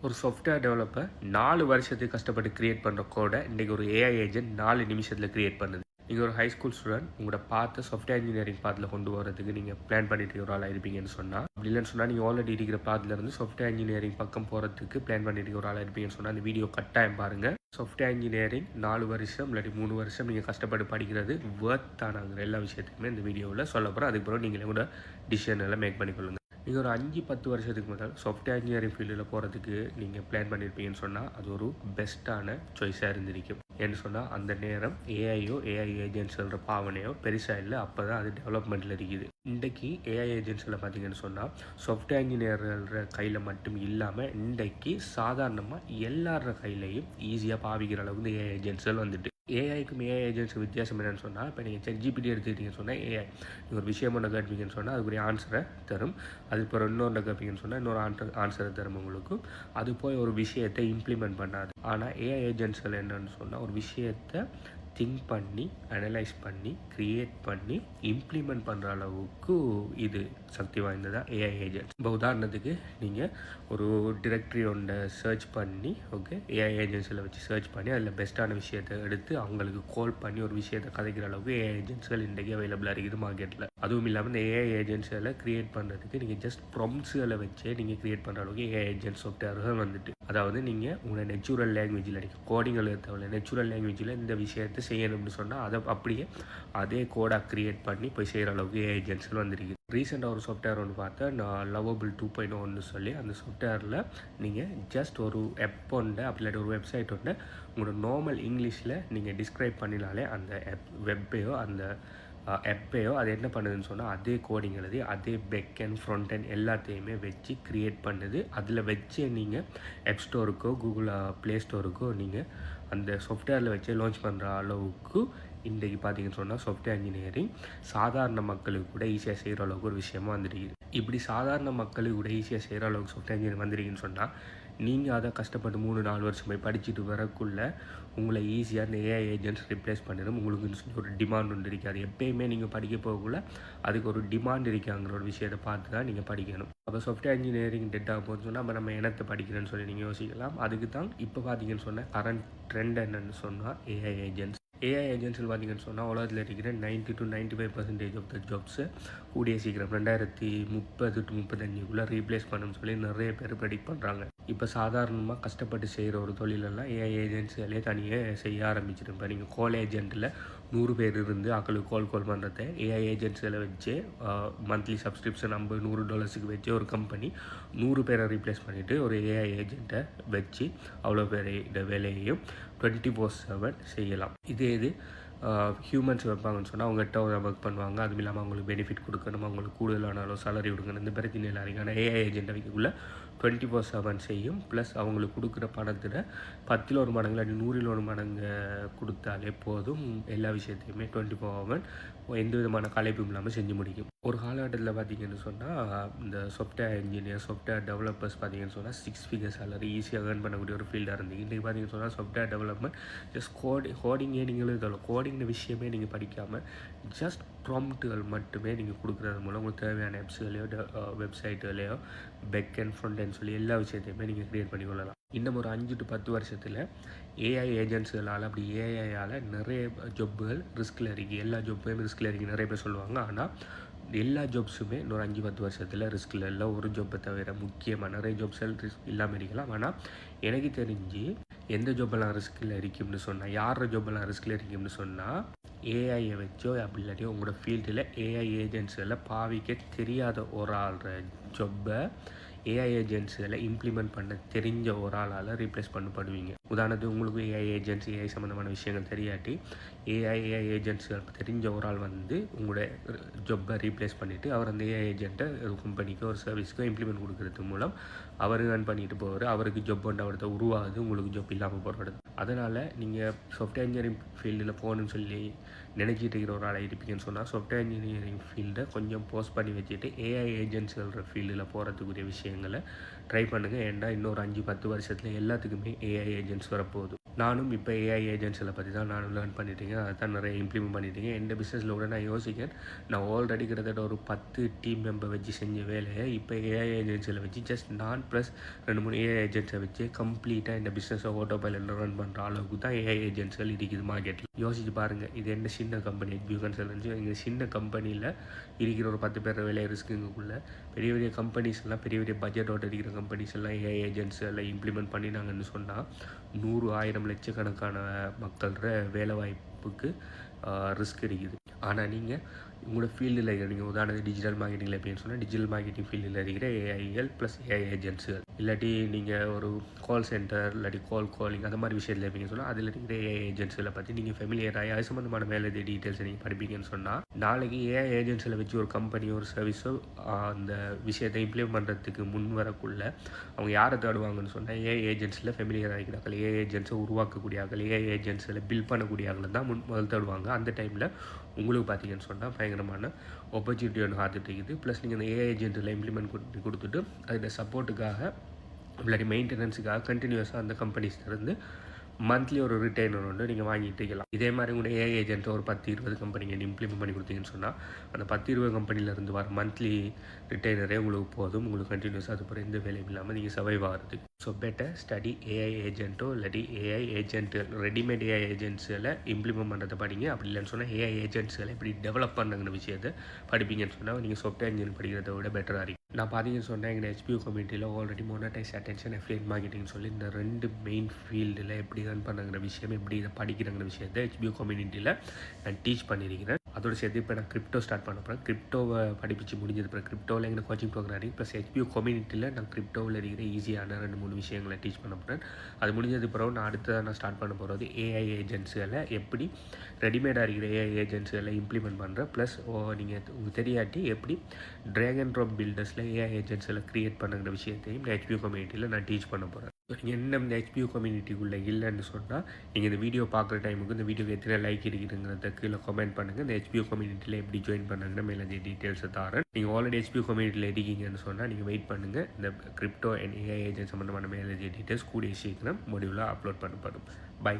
ஒரு software developer 4 வருஷத்துக்கு கஷ்டப்பட்டு கிரியேட் பண்ணுற கோடை இன்றைக்கி ஒரு ஏஐ ஏஜென்ட் 4 நிமிஷத்தில் கிரியேட் பண்ணுது. நீங்கள் ஒரு ஹை ஸ்கூல் ஸ்டூடெண்ட் உங்களோட பார்த்து சாஃப்ட்வேர் இன்ஜினியரிங் பாத்தில் கொண்டு வரதுக்கு நீங்கள் பிளான் பண்ணிட்டு ஒரு ஆளாக இருப்பீங்கன்னு சொன்னால், அப்படி இல்லைன்னு சொன்னால் நீங்கள் ஆல்ரெடி இருக்கிற பாத்திலேருந்து சாஃப்ட்வேர் இன்ஜினியரிங் பக்கம் போகிறதுக்கு பிளான் பண்ணிட்டு ஒரு ஆளாக இருப்பீங்கன்னு சொன்னால் அந்த வீடியோ கட்டாயம் பாருங்கள். சாஃப்ட்வேர் இன்ஜினியரிங் 4 வருஷம் இல்லாட்டி 3 வருஷம் நீங்கள் கஷ்டப்பட்டு படிக்கிறது ஒர்த்தானாங்கிற எல்லா விஷயத்துக்குமே இந்த வீடியோவில் சொல்ல போகிறோம். அதுக்கப்புறம் நீங்களே கூட டிசிஷன் எல்லாம் மேக் பண்ணிக்கொள்ளுங்க. நீங்கள் ஒரு 5-10 வருஷத்துக்கு முதல் சாஃப்ட்வேர் இன்ஜினியரிங் ஃபீல்டில் போகிறதுக்கு நீங்கள் பிளான் பண்ணியிருப்பீங்கன்னு சொன்னால் அது ஒரு பெஸ்ட்டான சாய்ஸாக இருந்திருக்கும். ஏன்னு சொன்னால் அந்த நேரம் ஏஐ ஏஜென்ட்ஸ் சொல்கிற பாவனையோ பெருசாக இல்லை, அப்போ தான் அது டெவலப்மெண்ட்டில் இருக்குது. இன்றைக்கி ஏஐ ஏஜென்ட்ஸில் பார்த்தீங்கன்னு சொன்னால் சாஃப்ட்வேர் இன்ஜினியர்கள கையில் மட்டும் இல்லாமல் இன்றைக்கி சாதாரணமாக எல்லார கையிலையும் ஈஸியாக பாவிக்கிற அளவுக்கு ஏஐ ஏஜென்ட்ஸ்கள் வந்துட்டு. ஏஐக்கும் ஏஐ ஏஜென்ட்ஸுக்கு வித்தியாசம் என்னென்னு சொன்னால், இப்போ நீங்கள் ChatGPT எடுத்துக்கிட்டீங்கன்னு சொன்னால் ஏஐ நீங்கள் ஒரு விஷயம் ஒன்று கேட்பீங்கன்னு சொன்னால் அதுக்குரிய ஆன்சரை தரும். அது இப்போ இன்னொன்று கேட்பீங்கன்னு சொன்னால் இன்னொரு ஆன்சரை தரும் உங்களுக்கு. அது போய் ஒரு விஷயத்தை இம்ப்ளிமெண்ட் பண்ணாது. ஆனால் ஏஐ ஏஜென்ட்ஸில் என்னென்னு சொன்னால் ஒரு விஷயத்தை திங்க் பண்ணி அனலைஸ் பண்ணி க்ரியேட் பண்ணி இம்ப்ளிமெண்ட் பண்ணுற அளவுக்கு இது சக்தி வாய்ந்ததாக ஏஐ ஏஜென்ட்ஸ். இப்போ உதாரணத்துக்கு நீங்கள் ஒரு டிரெக்டரி ஒன்றை சர்ச் பண்ணி ஏஐ ஏஜென்ட்ஸில் வச்சு சர்ச் பண்ணி அதில் பெஸ்ட்டான விஷயத்தை எடுத்து அவங்களுக்கு கால் பண்ணி ஒரு விஷயத்தை கதைக்கிற அளவுக்கு ஏஐ ஏஜென்ட்ஸ்கள் இன்றைக்கி அவைலபிளாக இருக்குது மார்க்கெட்டில். அதுவும் இல்லாமல் இந்த ஏஐ ஏஜென்ட்ஸில் க்ரியேட் பண்ணுறதுக்கு நீங்கள் ஜஸ்ட் ப்ராம்ப்ட்ஸுகளை வச்சே நீங்கள் க்ரியேட் பண்ணுற அளவுக்கு ஏஐ ஏஜென்ட்ஸ் சாஃப்ட்வேர்கள் வந்துட்டு. அதாவது நீங்கள் உங்களை நேச்சுரல் லாங்குவேஜில் நீங்கள் கோடிங் எழுத நேச்சுரல் லாங்குவேஜில் இந்த விஷயத்தை செய்யணும்னு சொன்னால் அதை அப்படியே அதே கோடாக க்ரியேட் பண்ணி போய் செய்கிற அளவுக்கு ஏஐ ஏஜென்ட்ஸ்கள் வந்துருக்கு. ரீசெண்டாக ஒரு சாஃப்ட்வேர் ஒன்று பார்த்தேன், நான் லவ்வபிள் 2.0 சொல்லி. அந்த சாஃப்ட்வேரில் நீங்கள் ஜஸ்ட் ஒரு ஆப் ஒன்று அப்படி இல்லாட்டி ஒரு வெப்சைட் ஒன்று உங்களோட நார்மல் இங்கிலீஷில் நீங்கள் டிஸ்கிரைப் பண்ணினாலே அந்த வெப்பையோ அந்த ஆப்பையோ அது என்ன பண்ணுதுன்னு சொன்னால் அதே கோடிங் எழுதி அதே பேக் அண்ட் ஃப்ரண்ட் அண்ட் எல்லாத்தையுமே வச்சு க்ரியேட் பண்ணுது. அதில் வச்சே நீங்கள் ஆப் ஸ்டோருக்கோ கூகுள் ப்ளே ஸ்டோருக்கோ நீங்கள் அந்த சாஃப்ட்வேரில் வச்சே லான்ச் பண்ணுற அளவுக்கு இன்றைக்கி பார்த்தீங்கன்னு சொன்னால் சாஃப்ட்வேர் இன்ஜினியரிங் சாதாரண மக்களுக்கு கூட ஈஸியாக செய்கிற அளவுக்கு ஒரு விஷயமா வந்துருக்குது. இப்படி சாதாரண மக்களுக்கு கூட ஈஸியாக செய்கிற அளவுக்கு சாஃப்ட்வேர் இன்ஜினியரிங் வந்துருக்குன்னு சொன்னால் நீங்கள் அதை கஷ்டப்பட்டு 3-4 வருஷம் போய் படிச்சுட்டு வரக்குள்ளே உங்களை ஈஸியாக அந்த ஏஐ ஏஜென்ட்ஸ் ரிப்ளேஸ் பண்ணிடும். உங்களுக்கு ஒரு டிமாண்ட் ஒன்று இருக்காது. எப்பயுமே நீங்கள் படிக்க போகக்குள்ள அதுக்கு ஒரு டிமாண்ட் இருக்காங்கிற ஒரு விஷயத்தை பார்த்து தான் நீங்கள் படிக்கணும். அப்போ சாஃப்ட்வேர் இன்ஜினியரிங் டெட்டாக போகுதுன்னு சொன்னால் நம்ம என்னத்தை படிக்கிறேன்னு சொல்லி நீங்கள் யோசிக்கலாம். அதுக்கு தான் இப்போ பார்த்தீங்கன்னு சொன்னால் கரண்ட் ட்ரெண்ட் என்னென்னு சொன்னால் ஏஐ ஏஜென்ட்ஸ். ஏஐ ஏஜென்ட்ஸில் பார்த்தீங்கன்னு சொன்னால் உலகத்தில் இருக்கிற 90-95% ஆஃப் த ஜாப்ஸை கூடிய சீக்கிரம் 2030-35 ரீப்ளேஸ் பண்ணணும்னு சொல்லி நிறைய பேர் ப்ரெடிக்ட் பண்ணுறாங்க. இப்போ சாதாரணமாக கஷ்டப்பட்டு செய்கிற ஒரு தொழிலெல்லாம் ஏஐ ஏஜென்ட்ஸிலே தனியாக செய்ய ஆரம்பிச்சிடும். இப்போ நீங்கள் கால் ஏஜென்ட்டில் 100 பேர் இருந்து அவங்களுக்கு கால் பண்ணுறத ஏஐ ஏஜென்ட்ஸில் வச்சு மந்த்லி சப்ஸ்கிரிப்ஷன் $100 வச்சு ஒரு கம்பெனி 100 பேரை ரீப்ளேஸ் பண்ணிவிட்டு ஒரு ஏஐ ஏஜென்ட்டை வச்சு அவ்வளோ பேர் இந்த வேலையையும் 24/7 செய்யலாம். இது ஹியூமன்ஸ் வைப்பாங்கன்னு சொன்னால் அவங்ககிட்ட ஒர்க் பண்ணுவாங்க. அதுவும் இல்லாமல் அவங்களுக்கு பெனிஃபிட் கொடுக்கணும், அவங்களுக்கு கூடுதலான அளவு சேலரி கொடுக்கணும், இந்த பிரச்சனை எல்லாம் இருக்குது. ஆனால் ஏஐ ஏஜென்ட் வைக்கக்குள்ளே 24/7 செய்யும். ப்ளஸ் அவங்களுக்கு கொடுக்குற பணத்தில் 10 மடங்கு இல்லாட்டி 100 மடங்கு கொடுத்தாலே போதும். எல்லா விஷயத்தையுமே 24/7 எந்த விதமான கலைப்பும் இல்லாமல் செஞ்சு முடிக்கும். ஒரு காலகட்டத்தில் பார்த்தீங்கன்னு சொன்னால் இந்த சாஃப்ட்வேர் இன்ஜினியர் சாஃப்ட்வேர் டெவலப்பர்ஸ் பார்த்தீங்கன்னு சொன்னால் 6 ஃபிகர் சேலரி ஈஸியாக ஏர்ன் பண்ணக்கூடிய ஒரு ஃபீல்டாக இருந்தது. இன்றைக்கி பார்த்தீங்கன்னு சொன்னால் சாஃப்ட்வேர் டெவலப்மெண்ட் ஜஸ்ட் கோடிங்கே நீங்கள் எழுதலாம். கோடிங்கிற விஷயமே நீங்கள் படிக்காமல் ஜஸ்ட் ப்ராம்ப்ட்டுகள் மட்டுமே நீங்கள் கொடுக்குறது மூலம் உங்களுக்கு தேவையான ஆப்ஸ்களையோ வெப்சைட்டுகளையோ பேக் அண்ட் ஃப்ரண்ட் அண்ட் சொல்லி எல்லா விஷயத்தையுமே நீங்கள் க்ரியேட் பண்ணி கொள்ளலாம். இன்னும் ஒரு 5-10 வருஷத்தில் ஏஐ ஏஜென்ட்ஸுகளால் அப்படி ஏஐயால் நிறைய ஜாப்புகள் ரிஸ்கில் இருக்குது. எல்லா ஜாப்புமே ரிஸ்கில் இருக்குது நிறைய பேர் சொல்லுவாங்க. ஆனால் எல்லா ஜாப்ஸுமே இன்னொரு 5-10 வருஷத்தில் ரிஸ்கில் இல்லை. ஒரு ஜாப்பை தவிர முக்கியமாக நிறைய ஜாப்ஸில் ரிஸ்க் இல்லாமல் இருக்கலாம். ஆனால் எனக்கு தெரிஞ்சு எந்த ஜாப்பெல்லாம் ரிஸ்கில் இருக்கும்னு சொன்னால், யாரோட ஜாப்பெல்லாம் ரிஸ்கில் இருக்கும்னு சொன்னால் ஏஐயை வச்சோ அப்படி இல்லாட்டியோ உங்களோட ஃபீல்டில் ஏஐ ஏஜென்ட்ஸில் பாவிக்க தெரியாத ஒரு ஆள்ற ஜாப்பை ஏஐ ஏஜென்ட்ஸில் இம்ப்ளிமெண்ட் பண்ண தெரிஞ்ச ஒரு ஆளால் ரீப்ளேஸ் பண்ணப்படுவீங்க. உதாரணத்துக்கு உங்களுக்கு ஏஐ ஏஜென்ட்ஸ் ஏஐ சம்மந்தமான விஷயங்கள் தெரியாட்டி ஏஐ ஏஜென்ட்ஸ்கள் தெரிஞ்ச ஒரு ஆள் வந்து உங்களோட ஜாப்பை ரீப்ளேஸ் பண்ணிவிட்டு அவர் அந்த ஏஐ ஏஜென்ட்டை ஒரு கம்பெனிக்கோ ஒரு சர்வீஸ்க்கோ இம்ப்ளிமெண்ட் கொடுக்கறது மூலம் அவர் ஏர்ன் பண்ணிட்டு போவார். அவருக்கு ஜாப் ஒன்று அவர்கிட்ட உருவாகுது, உங்களுக்கு ஜாப் இல்லாமல் போகிறது. அதனால் நீங்கள் சாஃப்ட்வேர் இன்ஜினியரிங் ஃபீல்டில் போகணுன்னு சொல்லி நினச்சிட்டு இருக்கிற ஒரு ஆளாக இருப்பீங்கன்னு சொன்னால் சாஃப்ட்வேர் இன்ஜினியரிங் ஃபீல்டை கொஞ்சம் போஸ்ட் பண்ணி வச்சுட்டு ஏஐ ஏஜென்ட்ஸ்கிற ஃபீல்டில் போகிறதுக்குரிய விஷயங்களை ட்ரை பண்ணுங்கள். ஏன்டா இன்னொரு 5-10 வருஷத்தில் எல்லாத்துக்குமே ஏஐ ஏஜென்ட்ஸ் வரப்போகுது. நானும் இப்போ ஏஐ ஏஜென்ட்ஸில் பற்றி தான் நானும் லேர்ன் பண்ணிட்டீங்க. அதை தான் நிறைய இம்ப்ளிமெண்ட் பண்ணிட்டீங்க. எந்த பிஸ்னஸில் கூட நான் யோசிக்கிறேன். நான் ஆல்ரெடி கிட்டத்தட்ட ஒரு 10 டீம் மெம்பர் வச்சு செஞ்ச வேலையை இப்போ ஏஐ ஏஜென்ட்ஸில் வச்சு ஜஸ்ட் நான் ப்ளஸ் 2-3 ஏஐ ஏஜென்ட்ஸை வச்சு கம்ப்ளீட்டாக இந்த பிஸ்னஸை ஆட்டோ பைலட்டில் ரன் பண்ணுற அளவுக்கு தான் ஏஐ ஏஜென்ட்ஸ்கள் இருக்குது மார்க்கெட்டில். யோசிச்சு பாருங்கள், இது என்ன சின்ன கம்பெனி ஹெச்பியூ கன்சல்டன்சி. எங்கள் சின்ன கம்பெனியில் இருக்கிற ஒரு 10 பேர் வேலை ரிஸ்க்குங்குள்ளே பெரிய பெரிய கம்பெனிஸ் எல்லாம், பெரிய பெரிய பட்ஜெட்டோட இருக்கிற கம்பெனிஸ் எல்லாம் ஏஐ ஏஜென்ட்ஸ் எல்லாம் இம்ப்ளிமெண்ட் பண்ணினாங்கன்னு சொன்னால் 100,000 லட்சக்கணக்கான மக்களோட வேலை வாய்ப்புக்கு ரிஸ்க் இருக்குது. ஆனால் நீங்கள் உங்களோட ஃபீல்டில் இருக்கிற, நீங்கள் உதாரணத்துக்கு டிஜிட்டல் மார்க்கெட்டிங்கில் எப்படின்னு சொன்னால் டிஜிட்டல் மார்க்கெட்டிங் ஃபீல்டில் இருக்கிற ஏஐஎல் ப்ளஸ் ஏஐ ஏஜென்ட்ஸுகள், இல்லாட்டி நீங்கள் ஒரு கால் சென்டர் இல்லாட்டி காலிங் அந்த மாதிரி விஷயத்தில் இருப்பீங்கன்னு சொன்னால் அதில் இருக்கிற ஏஐ ஏஜென்ட்ஸில் பற்றி நீங்கள் ஃபெமிலியராகி அது சம்மந்தமான வேலை டீட்டெயில்ஸை நீங்கள் படிப்பீங்கன்னு சொன்னால் நாளைக்கு ஏஐ ஏஜென்ட்ஸில் வச்சு ஒரு கம்பெனியோ ஒரு சர்வீஸோ அந்த விஷயத்தை இம்ப்ளிமெண்ட் பண்ணுறதுக்கு முன் வரக்குள்ள அவங்க யாரை தேடுவாங்கன்னு சொன்னால் ஏஐ ஏஜென்ட்ஸில் ஃபெமிலியர் ஆகிக்கிறார்கள், ஏஐ ஏஜென்ட்ஸை உருவாக்கக்கூடியார்கள், ஏஐ ஏஜென்ட்ஸில் பில்ட் பண்ணக்கூடியார்கள் தான் முதல் தேடுவாங்க. அந்த டைமில் உங்களுக்கு பார்த்தீங்கன்னு சொன்னால் பயங்கரமான ஆப்பர்ச்சுனிட்டி ஒன்று காத்துட்டு இருக்குது. ப்ளஸ் நீங்கள் அந்த ஏஐ ஏஜென்ட்டில் இம்ப்ளிமெண்ட் கொடுத்துட்டு அதில் சப்போர்ட்டுக்காக இல்லாட்டி மெயின்டெனன்ஸுக்காக கண்டினியூஸாக அந்த கம்பெனிஸ்லேருந்து மந்த்லி ஒரு ரிட்டைனர் ஒன்று நீங்கள் வாங்கிட்டு இருக்கலாம். இதே மாதிரி உங்களுடைய ஏஐ ஏஜென்ட்டை ஒரு 10-20 கம்பெனிங்க இம்ப்ளிமெண்ட் பண்ணி கொடுத்தீங்கன்னு சொன்னால் அந்த 10-20 கம்பெனிலேருந்து வர மந்த்லி ரிட்டைனரே உங்களுக்கு போதும். உங்களுக்கு கண்டினியூஸாக அதுக்கப்புறம் எந்த வேலையும் இல்லாமல் நீங்கள் சர்வைவ் ஆகிறதுக்கு. ஸோ பெட்டர் ஸ்டடி ஏஐ ஏஜென்ட்டோ இல்லாட்டி ஏஐ ஏஜென்ட்டு ரெடிமேட் ஏஐ ஏஜென்ட்ஸில் இம்ப்ளிமெண்ட் பண்ணுறதை படிங்க. அப்படி இல்லைன்னு சொன்னால் ஏஐ ஏஜென்ட்ஸில் எப்படி டெவலப் பண்ணுங்கிற விஷயத்தை படிப்பீங்கன்னு சொன்னால் நீங்கள் சாஃப்ட்வேர் இன்ஜினியர் படிக்கிறத விட பெட்டராக இருக்கும். நான் பார்த்தீங்கன்னு சொன்னால் எங்கள் ஹெச்பியூ கம்யூனிட்டியில் ஆல்ரெடி மோனடைஸ் அட்டென்ஷன் அஃபிலியேட் மார்க்கெட்டிங் சொல்லி இந்த 2 மெயின் ஃபீல்டில் எப்படி ரன் பண்ணுங்கிற விஷயம், எப்படி இதை படிக்கிறங்கிற விஷயத்தை ஹெச்பியூ கம்யூனிட்டியில் நான் டீச் பண்ணியிருக்கிறேன். அதோடு சேர்த்து இப்போ நான் கிரிப்டோ ஸ்டார்ட் பண்ண போகிறேன். கிரிப்டோவை படிப்பிச்சு முடிஞ்சது அப்புறம் கிரிப்டோவில் எங்கள் கோச்சிங் ப்ரோக்ராமிங் ப்ளஸ் ஹெச்பியூ கம்யூனிட்டியில் நான் கிரிப்டோவில் இருக்கிற ஈஸியான 2-3 விஷயங்களை டீச் பண்ண போகிறேன். அது முடிஞ்சது பிறகு நான் அடுத்ததாக நான் ஸ்டார்ட் பண்ண போகிறது ஏஐ ஏஜென்ட்ஸுகளை எப்படி ரெடிமேடாக இருக்கிற ஏஐ ஏஜென்ட்ஸுகளை இம்ப்ளிமெண்ட் பண்ணுறேன். ப்ளஸ் நீங்கள் உங்களுக்கு தெரியாட்டி எப்படி ட்ராக் அண்ட் ட்ராப் பில்டர்ஸில் ஏஐ ஏஜென்ட்ஸில் க்ரியேட் பண்ணுங்கிற விஷயத்தையும் இந்த ஹெச்பியூ கம்யூனிட்டியில் நான் டீச் பண்ண போகிறேன். நீங்கள் என்ன இந்த ஹெச்பியூ கம்யூனிட்டிக்குள்ளே இல்லைன்னு சொன்னால் நீங்கள் இந்த வீடியோ பார்க்குற டைமுக்கு இந்த வீடியோக்கு எத்தனை லைக் இருக்குதுங்கிறத கீழே கமெண்ட் பண்ணுங்கள். இந்த ஹெச்பியூ கம்யூனிட்டியில் எப்படி ஜாயின் பண்ணுங்கன்னா மேலே டீட்டெயில்ஸை தரேன். நீங்கள் ஆல்ரெடி ஹெச்பியூ கம்யூனிட்டியில் இருக்கீங்கன்னு சொன்னால் நீங்கள் வெயிட் பண்ணுங்கள். இந்த கிரிப்டோ அண்ட் ஏஐ ஏஜென்ட் சம்மந்தமான மேலே டீட்டெயில்ஸ் கூடிய சீக்கிரம் முடிவில் அப்லோட் பண்ணப்படும். பை.